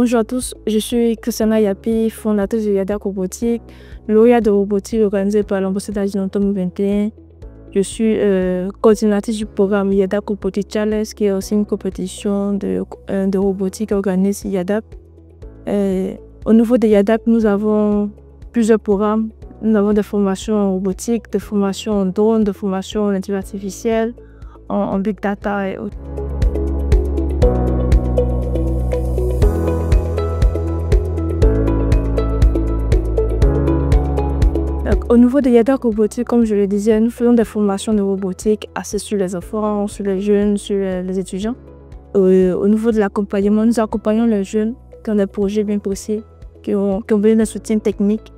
Bonjour à tous, je suis Christiana Yapi, fondatrice de Yadak Robotique, lauréate de robotique organisée par l'ambassade en 2021. Je suis coordinatrice du programme Yadak Robotique Challenge, qui est aussi une compétition de robotique organisée Yadak. Au niveau de Yadak, nous avons plusieurs programmes. Nous avons des formations en robotique, des formations en drone, des formations en intelligence artificielle, en big data et autres. Au niveau de Yadak Robotique, comme je le disais, nous faisons des formations de robotique assez sur les enfants, sur les jeunes, sur les étudiants. Au niveau de l'accompagnement, nous accompagnons les jeunes qui ont des projets bien précis, qui ont besoin d'un soutien technique,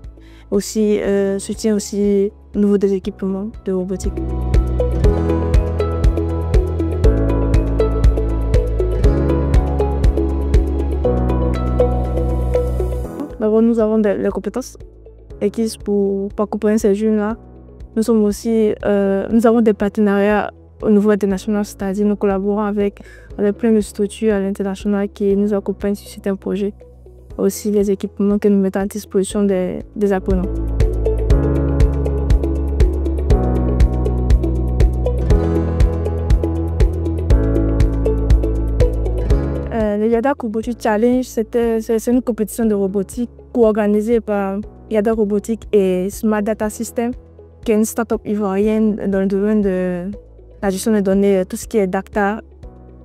aussi soutien aussi au niveau des équipements de robotique. D'abord, nous avons les compétences acquises pour accompagner ces jeunes-là. Nous avons des partenariats au niveau international, c'est-à-dire nous collaborons avec plein de structures à l'international qui nous accompagnent sur certains projets. Aussi les équipements que nous mettons à disposition des apprenants. Le Yadak Robotique Challenge, c'est une compétition de robotique co-organisée par Yadak Robotique et Smart Data System, qui est une start-up ivoirienne dans le domaine de la gestion des données, tout ce qui est data.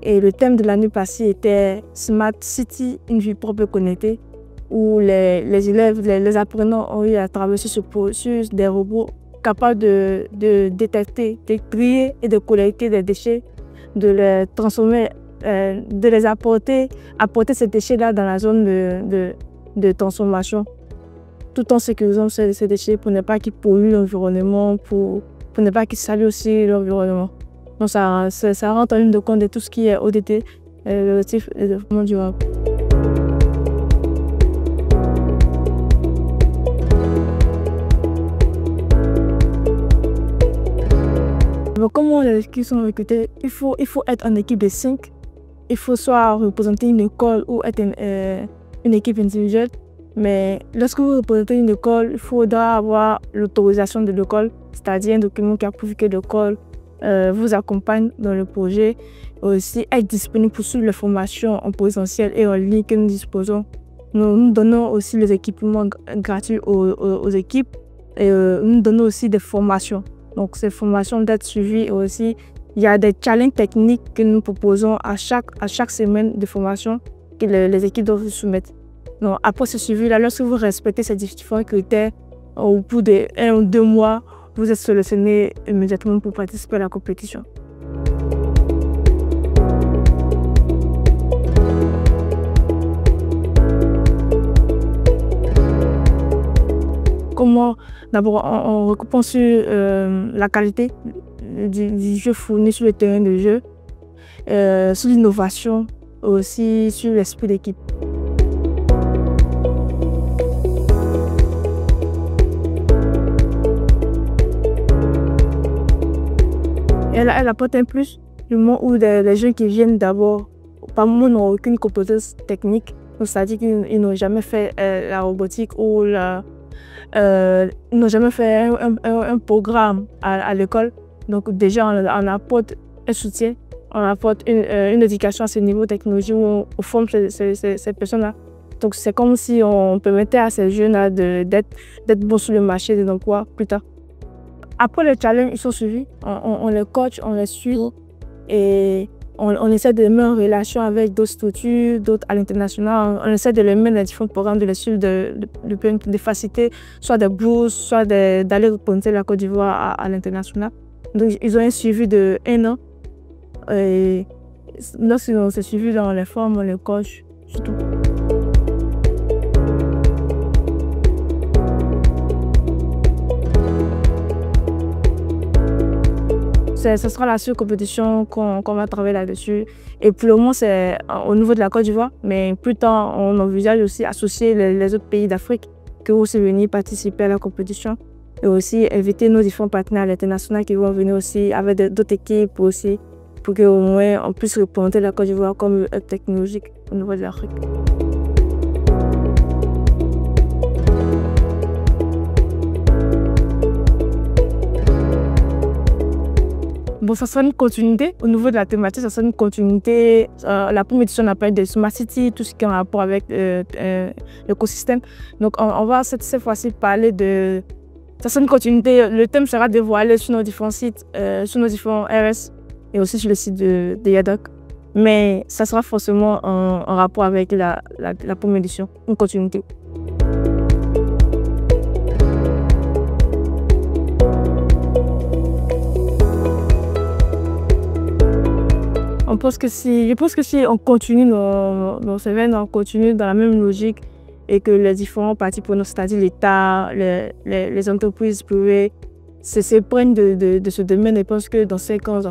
Et le thème de l'année passée était Smart City, une vie propre et connectée, où les élèves, les apprenants ont eu à traverser ce processus des robots capables de détecter, de trier et de collecter des déchets, de les transformer, de les apporter ces déchets-là dans la zone de transformation, tout en sécurisant ces déchets pour ne pas qu'ils polluent l'environnement, pour ne pas qu'ils saluent aussi l'environnement. Donc ça rentre en ligne de compte de tout ce qui est ODD, l'objectif de développement durable. Donc, comment les équipes sont recrutées? Il faut être en équipe de 5. Il faut soit représenter une école ou être une équipe individuelle. Mais lorsque vous représentez une école, il faudra avoir l'autorisation de l'école, c'est-à-dire un document qui approuve que l'école vous accompagne dans le projet. Aussi être disponible pour suivre les formations en présentiel et en ligne que nous disposons. Nous donnons aussi les équipements gratuits aux équipes et nous donnons aussi des formations. Donc ces formations doivent être suivies et aussi il y a des challenges techniques que nous proposons à chaque semaine de formation que les équipes doivent soumettre. Donc, après ce suivi-là, lorsque vous respectez ces différents critères, au bout de 1 ou 2 mois, vous êtes sélectionné immédiatement pour participer à la compétition. Comment? D'abord, on recoupe sur la qualité du jeu fourni sur le terrain de jeu, sur l'innovation, aussi sur l'esprit d'équipe. Elle apporte un plus du moment où les jeunes qui viennent d'abord, par moment, n'ont aucune compétence technique. C'est-à-dire qu'ils n'ont jamais fait la robotique ou ils n'ont jamais fait un programme à l'école. Donc déjà, on apporte un soutien, on apporte une éducation à ce niveau technologique où on forme ces personnes-là. Donc c'est comme si on permettait à ces jeunes-là d'être bons sur le marché de l'emploi plus tard. Après les challenges, ils sont suivis, on les coach, on les suit et on essaie de les mettre en relation avec d'autres structures, d'autres à l'international. On essaie de les mettre dans différents programmes, de les suivre, de faciliter soit des bourses, soit d'aller représenter la Côte d'Ivoire à l'international. Donc ils ont un suivi de 1 an et lorsqu'on s'est suivi dans les formes, on les coach, c'est tout. Ce sera la seule compétition qu'on va travailler là-dessus. Et pour le moment, c'est au niveau de la Côte d'Ivoire. Mais plus tard, on envisage aussi associer les autres pays d'Afrique qui vont aussi venir participer à la compétition. Et aussi inviter nos différents partenaires internationaux qui vont venir aussi avec d'autres équipes aussi, pour qu'au moins on puisse représenter la Côte d'Ivoire comme hub technologique au niveau de l'Afrique. Bon, ça sera une continuité. Au niveau de la thématique, ça sera une continuité. La première édition, on a parlé de Smart City, tout ce qui est en rapport avec l'écosystème. Donc, on va cette fois-ci parler de... Ça sera une continuité. Le thème sera dévoilé sur nos différents sites, sur nos différents RS et aussi sur le site de Yadok. Mais ça sera forcément en rapport avec la première édition, une continuité. Je pense que si on continue nos événements, on continue dans la même logique et que les différents parties prenantes, c'est-à-dire l'État, les entreprises privées, se prennent de ce domaine, et je pense que dans 5 ans,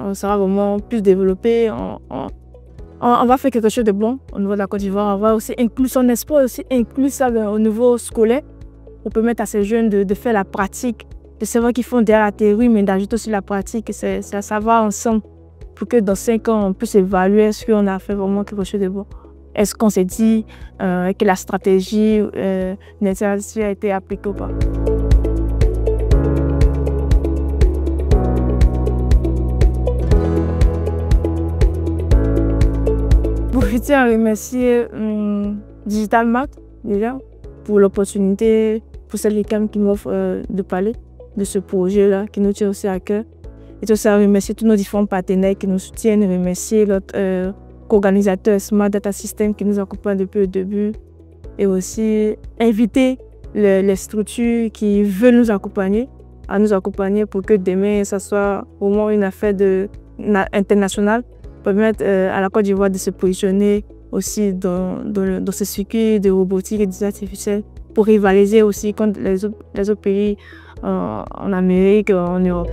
on sera vraiment plus développé. On va faire quelque chose de bon au niveau de la Côte d'Ivoire. On va aussi inclure son espoir, aussi inclure ça au niveau scolaire pour permettre à ces jeunes de faire la pratique, de savoir qu'ils font derrière la théorie, mais d'ajouter aussi la pratique. Ça va ensemble pour que dans 5 ans, on puisse évaluer est-ce qu'on a fait vraiment quelque chose de bon. Est-ce qu'on s'est dit que la stratégie d'intervention a été appliquée ou pas? Je tiens à remercier Digital Mart déjà pour l'opportunité, pour celle qui m'offre de parler de ce projet-là qui nous tient aussi à cœur. Et aussi à remercier tous nos différents partenaires qui nous soutiennent, remercier notre co-organisateur Smart Data System qui nous accompagne depuis le début, et aussi inviter les structures qui veulent nous accompagner à nous accompagner pour que demain, ça soit au moins une affaire internationale, permettre à la Côte d'Ivoire de se positionner aussi dans ce circuit de robotique et des artificiels pour rivaliser aussi contre les autres pays en Amérique, en Europe.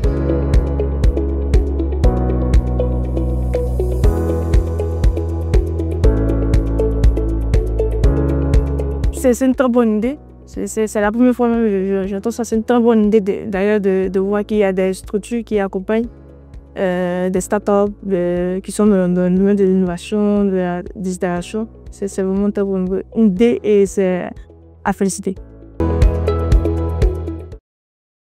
C'est une très bonne idée. C'est la première fois que j'entends ça. C'est une très bonne idée d'ailleurs de voir qu'il y a des structures qui accompagnent des startups qui sont dans le domaine de l'innovation, de la digitalisation. C'est vraiment une très bonne idée et c'est à féliciter.